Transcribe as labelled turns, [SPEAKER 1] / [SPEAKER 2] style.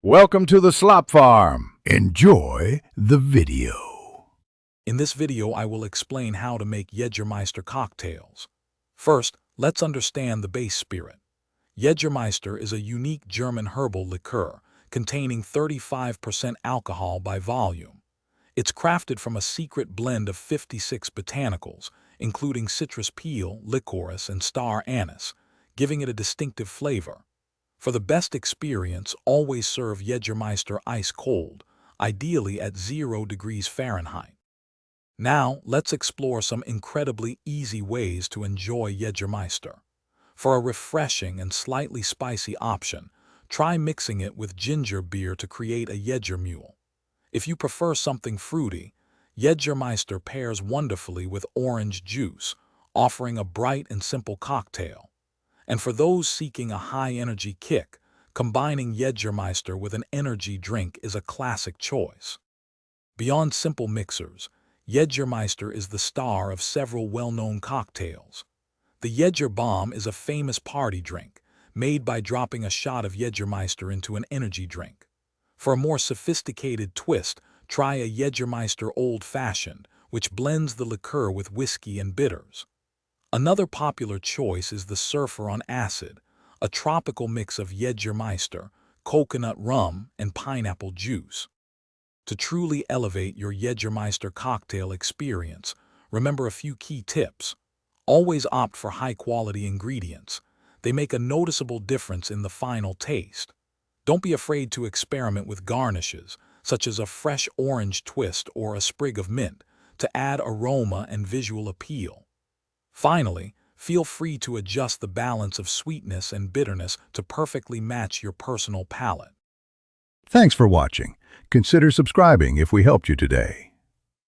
[SPEAKER 1] Welcome to the Slop Farm. Enjoy the video.
[SPEAKER 2] In this video, I will explain how to make Jägermeister cocktails. First, let's understand the base spirit. Jägermeister is a unique German herbal liqueur containing 35% alcohol by volume. It's crafted from a secret blend of 56 botanicals, including citrus peel, licorice, and star anise, giving it a distinctive flavor. For the best experience, always serve Jägermeister ice cold, ideally at 0 degrees Fahrenheit. Now, let's explore some incredibly easy ways to enjoy Jägermeister. For a refreshing and slightly spicy option, try mixing it with ginger beer to create a Jägermühle. If you prefer something fruity, Jägermeister pairs wonderfully with orange juice, offering a bright and simple cocktail. And for those seeking a high-energy kick, combining Jägermeister with an energy drink is a classic choice. Beyond simple mixers, Jägermeister is the star of several well-known cocktails. The Jäger Bomb is a famous party drink, made by dropping a shot of Jägermeister into an energy drink. For a more sophisticated twist, try a Jägermeister Old Fashioned, which blends the liqueur with whiskey and bitters. Another popular choice is the Surfer on Acid, a tropical mix of Jägermeister, coconut rum, and pineapple juice. To truly elevate your Jägermeister cocktail experience, remember a few key tips. Always opt for high-quality ingredients. They make a noticeable difference in the final taste. Don't be afraid to experiment with garnishes, such as a fresh orange twist or a sprig of mint, to add aroma and visual appeal. Finally, feel free to adjust the balance of sweetness and bitterness to perfectly match your personal palate.
[SPEAKER 1] Thanks for watching. Consider subscribing if we helped you today.